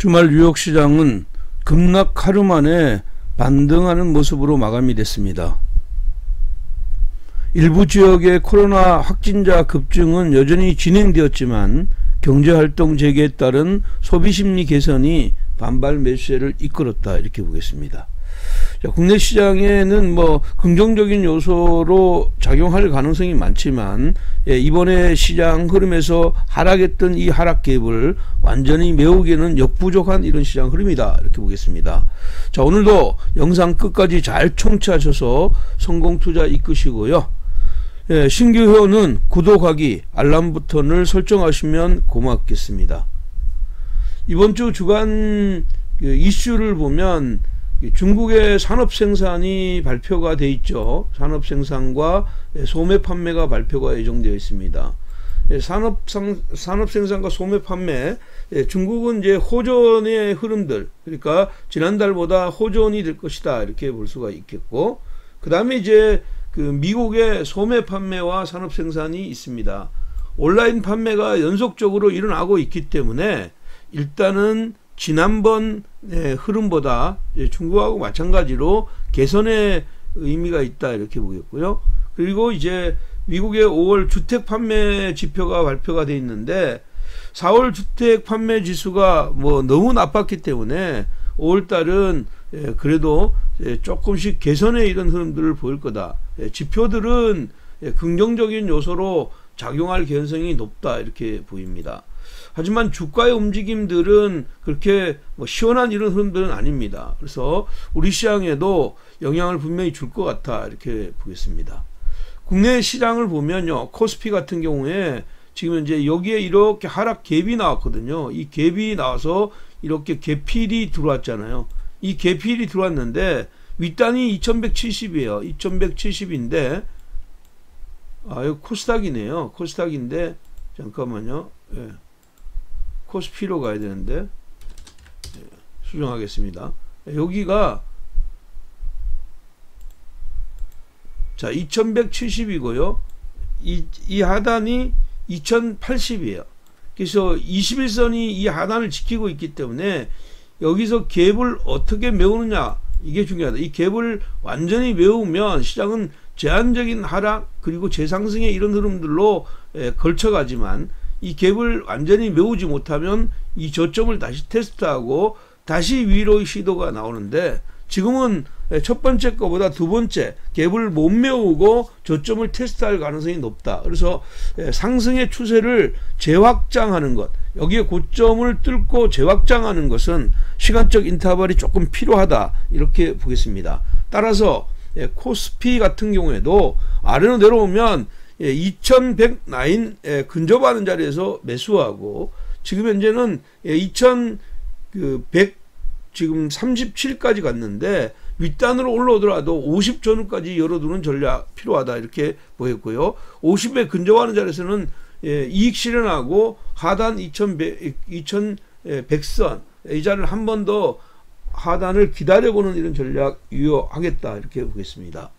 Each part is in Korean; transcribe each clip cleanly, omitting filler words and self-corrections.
주말 뉴욕 시장은 급락 하루 만에 반등하는 모습으로 마감이 됐습니다. 일부 지역의 코로나 확진자 급증은 여전히 진행되었지만 경제활동 재개에 따른 소비심리 개선이 반발 매수세를 이끌었다, 이렇게 보겠습니다. 자, 국내 시장에는 긍정적인 요소로 작용할 가능성이 많지만 이번에 시장 흐름에서 하락했던 이 하락 갭을 완전히 메우기에는 역부족한 이런 시장 흐름이다, 이렇게 보겠습니다. 자, 오늘도 영상 끝까지 잘 청취하셔서 성공 투자 이끄시고요. 신규 회원은 구독하기, 알람 버튼을 설정하시면 고맙겠습니다. 이번 주 주간 이슈를 보면 중국의 산업생산이 발표가 돼 있죠. 산업생산과 소매 판매가 발표가 예정되어 있습니다. 산업생산과 소매 판매, 중국은 이제 호전의 흐름들, 그러니까 지난달보다 호전이 될 것이다, 이렇게 볼 수가 있겠고, 그 다음에 이제 미국의 소매 판매와 산업생산이 있습니다. 온라인 판매가 연속적으로 일어나고 있기 때문에 일단은 지난번 흐름보다 중국하고 마찬가지로 개선의 의미가 있다, 이렇게 보겠고요. 그리고 이제 미국의 5월 주택 판매 지표가 발표가 되어 있는데 4월 주택 판매 지수가 너무 나빴기 때문에 5월달은 그래도 조금씩 개선의 이런 흐름들을 보일 거다. 지표들은 긍정적인 요소로 작용할 개연성이 높다, 이렇게 보입니다. 하지만 주가의 움직임들은 그렇게 시원한 이런 흐름들은 아닙니다. 그래서 우리 시장에도 영향을 분명히 줄 것 같아, 이렇게 보겠습니다. 국내 시장을 보면요, 코스피 같은 경우에 지금 이제 여기에 이렇게 하락 갭이 나왔거든요. 이 갭이 나와서 이렇게 갭필이 들어왔잖아요. 이 갭필이 들어왔는데 윗단이 2170이에요. 2170인데 이거 코스닥이네요. 코스닥인데 잠깐만요. 코스피로 가야 되는데 수정하겠습니다. 여기가 자 2170이고요. 이 하단이 2080이에요. 그래서 21선이 이 하단을 지키고 있기 때문에 여기서 갭을 어떻게 메우느냐, 이게 중요하다. 이 갭을 완전히 메우면 시장은 제한적인 하락 그리고 재상승의 이런 흐름들로 걸쳐가지만, 이 갭을 완전히 메우지 못하면 이 저점을 다시 테스트하고 다시 위로의 시도가 나오는데, 지금은 첫 번째 거보다 두 번째 갭을 못 메우고 저점을 테스트할 가능성이 높다. 그래서 상승의 추세를 재확장하는 것, 여기에 고점을 뚫고 재확장하는 것은 시간적 인터벌이 조금 필요하다, 이렇게 보겠습니다. 따라서 코스피 같은 경우에도 아래로 내려오면 2100 라인 근접하는 자리에서 매수하고, 지금 현재는 2100 지금 37까지 갔는데 윗단으로 올라오더라도 50 전후까지 열어두는 전략 필요하다, 이렇게 보였고요. 50에 근접하는 자리에서는 이익 실현하고 하단 2100선 이 자리를 한 번 더 하단을 기다려보는 이런 전략 유효하겠다, 이렇게 보겠습니다.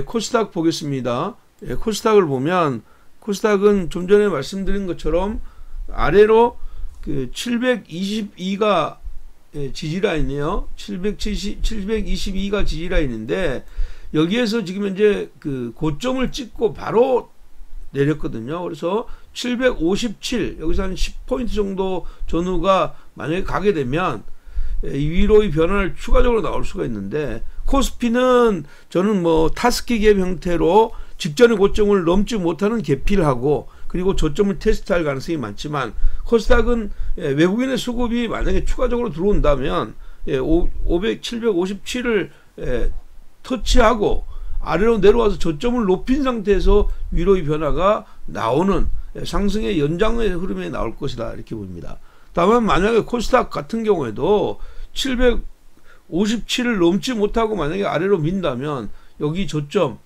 코스닥 보겠습니다. 코스닥을 보면 코스닥은 좀 전에 말씀드린 것처럼 아래로 722가 지지라인이에요. 722가 지지라인인데 여기에서 지금 현재 고점을 찍고 바로 내렸거든요. 그래서 757, 여기서 한 10포인트 정도 전후가 만약에 가게 되면 위로의 변화를 추가적으로 나올 수가 있는데, 코스피는 저는 타스키 갭 형태로 직전의 고점을 넘지 못하는 갭필하고 그리고 저점을 테스트할 가능성이 많지만, 코스닥은 외국인의 수급이 만약에 추가적으로 들어온다면 757을 터치하고 아래로 내려와서 저점을 높인 상태에서 위로의 변화가 나오는 상승의 연장의 흐름이 나올 것이다, 이렇게 봅니다. 다만 만약에 코스닥 같은 경우에도 757을 넘지 못하고 만약에 아래로 민다면 여기 저점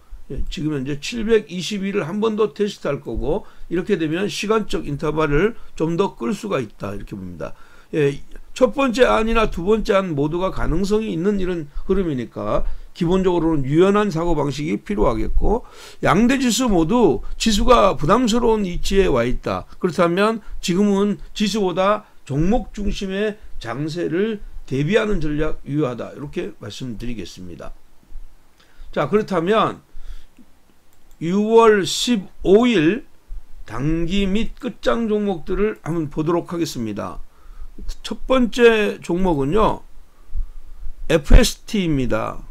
지금 현재 721을 한 번 더 테스트할 거고, 이렇게 되면 시간적 인터벌을 좀 더 끌 수가 있다, 이렇게 봅니다. 첫 번째 안이나 두 번째 안 모두가 가능성이 있는 이런 흐름이니까 기본적으로는 유연한 사고방식이 필요하겠고, 양대 지수 모두 지수가 부담스러운 위치에 와 있다. 그렇다면 지금은 지수보다 종목 중심의 장세를 대비하는 전략 유효하다. 이렇게 말씀드리겠습니다. 자, 그렇다면 6월 15일 단기 및 끝장 종목들을 한번 보도록 하겠습니다. 첫 번째 종목은요, FST입니다.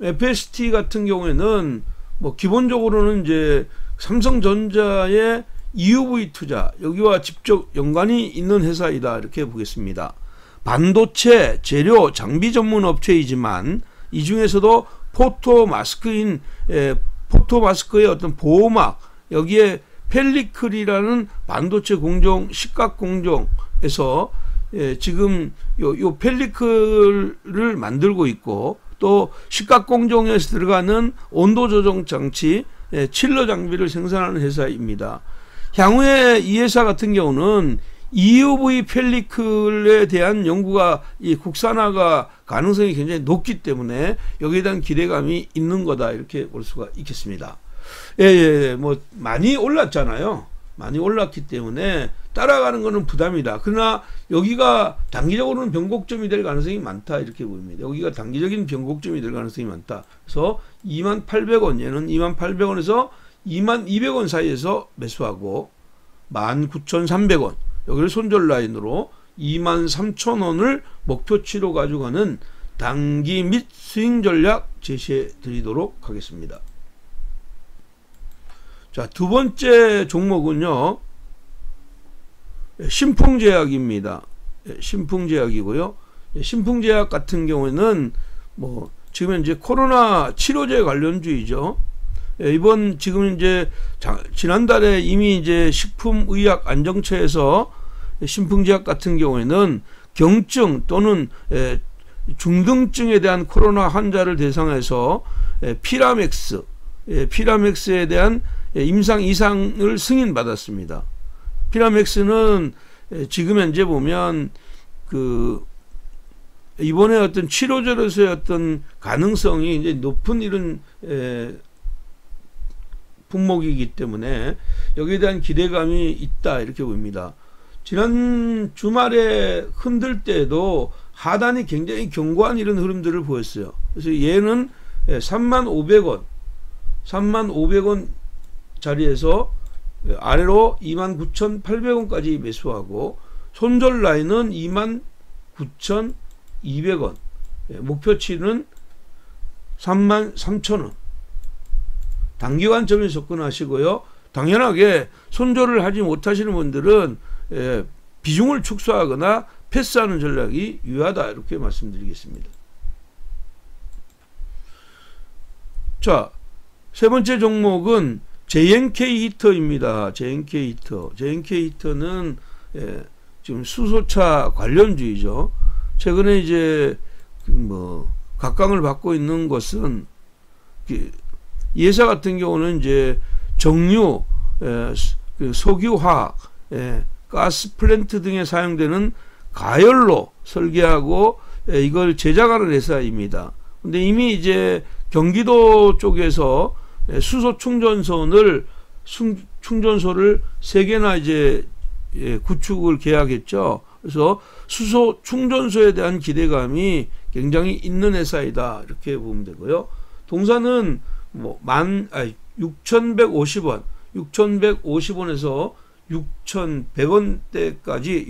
FST 같은 경우에는 뭐 기본적으로는 이제 삼성전자의 EUV 투자, 여기와 직접 연관이 있는 회사이다. 이렇게 보겠습니다. 반도체, 재료, 장비 전문 업체이지만 이 중에서도 포토마스크의 어떤 보호막, 여기에 펠리클이라는 반도체 공정, 식각 공정에서 지금 요 펠리클을 만들고 있고, 또 식각 공정에서 들어가는 온도 조정 장치, 칠러 장비를 생산하는 회사입니다. 향후에 이 회사 같은 경우는 EUV 펠리클에 대한 연구가 국산화가 가능성이 굉장히 높기 때문에 여기에 대한 기대감이 있는 거다. 이렇게 볼 수가 있겠습니다. 뭐 많이 올랐잖아요. 많이 올랐기 때문에 따라가는 것은 부담이다. 그러나 여기가 단기적으로는 변곡점이 될 가능성이 많다. 이렇게 보입니다. 여기가 단기적인 변곡점이 될 가능성이 많다. 그래서 28,000원, 얘는 28,000원에서 22,000원 사이에서 매수하고 19,300원, 여기를 손절 라인으로 23,000원을 목표치로 가져가는 단기 및 스윙 전략 제시해 드리도록 하겠습니다. 자, 두 번째 종목은요, 신풍제약입니다. 신풍제약이고요. 신풍제약 같은 경우에는 뭐 지금 현재 코로나 치료제 관련주이죠. 이번 지금 이제 지난달에 이미 이제 식품의약안정처에서 신풍제약 같은 경우에는 경증 또는 중등증에 대한 코로나 환자를 대상해서 피라맥스에 대한 임상 이상을 승인받았습니다. 피라맥스는 지금 현재 보면 이번에 어떤 치료제로서의 어떤 가능성이 이제 높은 이런 품목이기 때문에 여기에 대한 기대감이 있다. 이렇게 보입니다. 지난 주말에 흔들 때에도 하단이 굉장히 견고한 이런 흐름들을 보였어요. 그래서 얘는 35,000원 자리에서 아래로 29,800원까지 매수하고, 손절 라인은 29,200원, 목표치는 33,000원. 단기 관점에 접근하시고요. 당연하게 손절을 하지 못하시는 분들은 비중을 축소하거나 패스하는 전략이 유효하다. 이렇게 말씀드리겠습니다. 자, 세 번째 종목은 JNK 히터입니다. JNK 히터. JNK 히터는 지금 수소차 관련주이죠. 최근에 이제 각광을 받고 있는 것은 이 회사 같은 경우는 이제 정유, 석유화학, 가스 플랜트 등에 사용되는 가열로 설계하고 이걸 제작하는 회사입니다. 근데 이미 이제 경기도 쪽에서 수소 충전소를 3개나 이제 구축을 계약했죠. 그래서 수소 충전소에 대한 기대감이 굉장히 있는 회사이다. 이렇게 보면 되고요. 동사는 6,150원, 6,150원에서 6,100원대까지,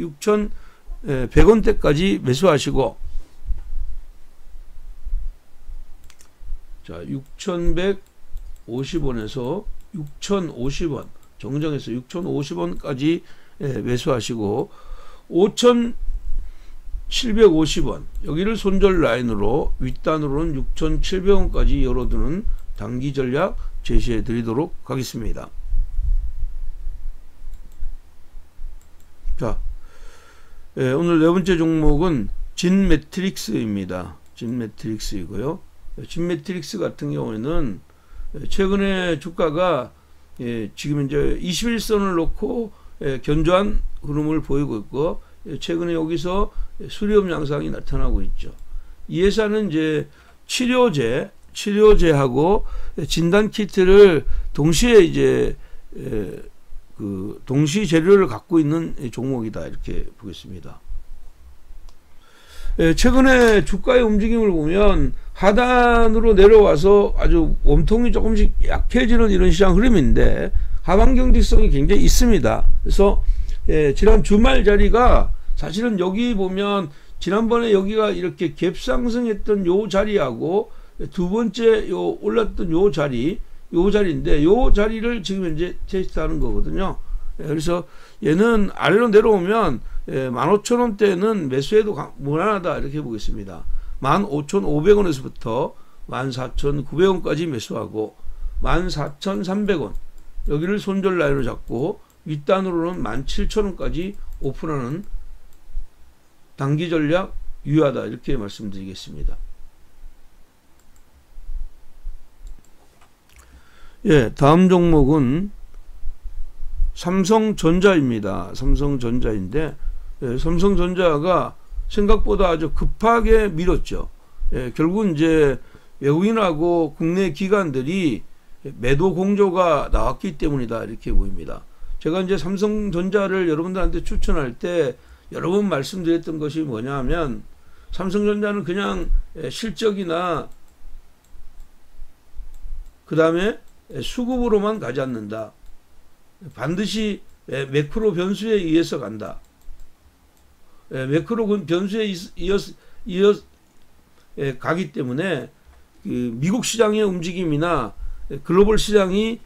6,100원대까지 매수하시고, 자, 6,150원에서 6,050원, 정정해서 6,050원까지 매수하시고, 5,750원, 여기를 손절 라인으로 윗단으로는 6,700원까지 열어두는 단기 전략 제시해 드리도록 하겠습니다. 자, 오늘 네 번째 종목은 진매트릭스입니다. 진매트릭스이고요. 진매트릭스 같은 경우에는 최근에 주가가 지금 이제 21선을 놓고 견조한 흐름을 보이고 있고, 최근에 여기서 수렴 양상이 나타나고 있죠. 이 회사는 이제 치료제하고 진단 키트를 동시에 이제 그 동시 재료를 갖고 있는 종목이다 이렇게 보겠습니다. 최근에 주가의 움직임을 보면 하단으로 내려와서 아주 몸통이 조금씩 약해지는 이런 시장 흐름인데 하방 경직성이 굉장히 있습니다. 그래서 지난 주말 자리가 사실은 여기 보면 지난번에 여기가 이렇게 갭 상승했던 요 자리하고 두 번째 요 올랐던 요 자리인데 요 자리를 지금 현재 테스트하는 거거든요. 그래서 얘는 아래로 내려오면 15,000원대는 매수해도 무난하다 이렇게 보겠습니다. 15,500원에서부터 14,900원까지 매수하고 14,300원 여기를 손절 라인으로 잡고 윗단으로는 17,000원까지 오픈하는 단기 전략 유효하다 이렇게 말씀드리겠습니다. 다음 종목은 삼성전자입니다. 삼성전자인데 삼성전자가 생각보다 아주 급하게 밀었죠. 결국은 이제 외국인하고 국내 기관들이 매도 공조가 나왔기 때문이다 이렇게 보입니다. 제가 이제 삼성전자를 여러분들한테 추천할 때 여러 번 말씀드렸던 것이 뭐냐 하면 삼성전자는 그냥 실적이나 그 다음에 수급으로만 가지 않는다. 반드시 매크로 변수에 의해서 간다. 매크로 변수에 이어 가기 때문에 그 미국 시장의 움직임이나 글로벌 시장이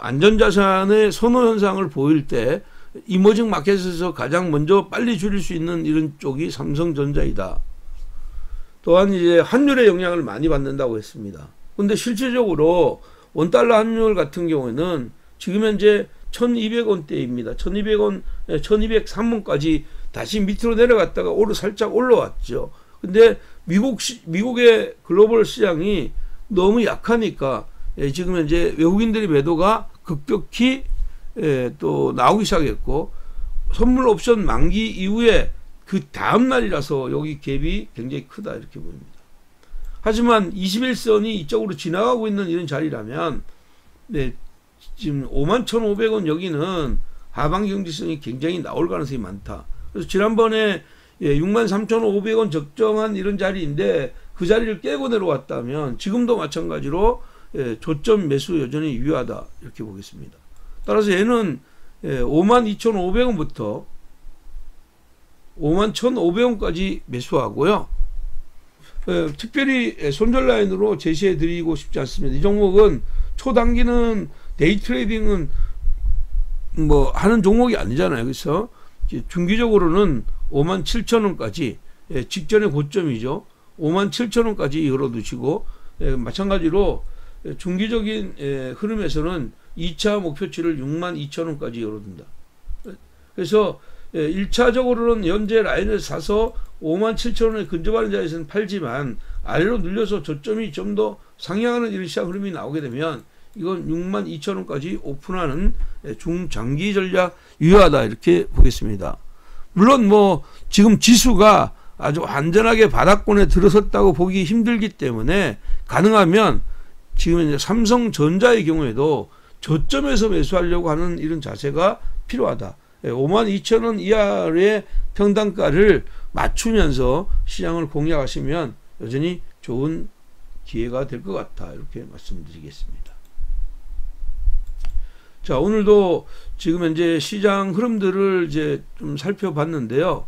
안전자산의 선호 현상을 보일 때 이머징 마켓에서 가장 먼저 빨리 줄일 수 있는 이런 쪽이 삼성전자이다. 또한 이제 환율의 영향을 많이 받는다고 했습니다. 근데 실질적으로 원달러 환율 같은 경우에는 지금 현재 1200원대입니다. 1200원, 1203원까지 다시 밑으로 내려갔다가 살짝 올라왔죠. 근데 미국의 글로벌 시장이 너무 약하니까 지금 현재 외국인들의 매도가 급격히 또 나오기 시작했고 선물 옵션 만기 이후에 그 다음 날이라서 여기 갭이 굉장히 크다 이렇게 보입니다. 하지만 21선이 이쪽으로 지나가고 있는 이런 자리라면 지금 51,500원 여기는 하방 경직성이 굉장히 나올 가능성이 많다. 그래서 지난번에 63,500원 적정한 이런 자리인데 그 자리를 깨고 내려왔다면 지금도 마찬가지로 조점 매수 여전히 유효하다 이렇게 보겠습니다. 따라서 얘는 52,500원부터 51,500원까지 매수하고요. 특별히 손절 라인으로 제시해 드리고 싶지 않습니다. 이 종목은 초단기는 데이 트레이딩은 뭐 하는 종목이 아니잖아요. 그래서 중기적으로는 57,000원까지 직전의 고점이죠. 57,000원까지 열어두시고 마찬가지로 중기적인 흐름에서는 2차 목표치를 62,000원까지 열어둔다. 그래서 1차적으로는 현재 라인을 사서 57,000원에 근접하는 자리에서는 팔지만 아래로 눌려서 저점이 좀 더 상향하는 이런 시장 흐름이 나오게 되면 이건 62,000원까지 오픈하는 중장기 전략 유효하다 이렇게 보겠습니다. 물론 뭐 지금 지수가 아주 안전하게 바닥권에 들어섰다고 보기 힘들기 때문에 가능하면 지금 이제 삼성전자의 경우에도 저점에서 매수하려고 하는 이런 자세가 필요하다. 52,000원 이하의 평단가를 맞추면서 시장을 공략하시면 여전히 좋은 기회가 될 것 같다 이렇게 말씀드리겠습니다. 자, 오늘도 지금 현재 시장 흐름들을 이제 좀 살펴봤는데요.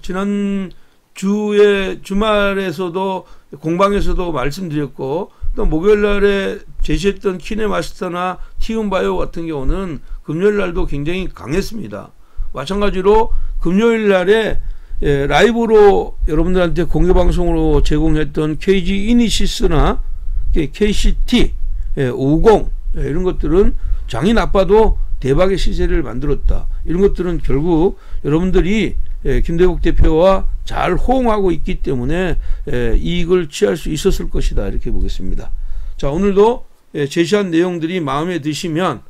지난 주에 주말에서도 공방에서도 말씀드렸고 또 목요일 날에 제시했던 키네마스터나 티움바이오 같은 경우는 금요일 날도 굉장히 강했습니다. 마찬가지로 금요일 날에 라이브로 여러분들한테 공개 방송으로 제공했던 KG 이니시스나 KCT 50 이런 것들은 장이 나빠도 대박의 시세를 만들었다. 이런 것들은 결국 여러분들이 김대국 대표와 잘 호응하고 있기 때문에 이익을 취할 수 있었을 것이다 이렇게 보겠습니다. 자, 오늘도 제시한 내용들이 마음에 드시면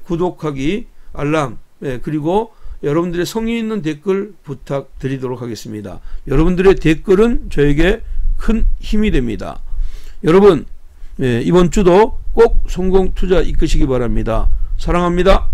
구독하기, 알람, 그리고 여러분들의 성의 있는 댓글 부탁드리도록 하겠습니다. 여러분들의 댓글은 저에게 큰 힘이 됩니다. 여러분, 이번 주도 꼭 성공 투자 이끄시기 바랍니다. 사랑합니다.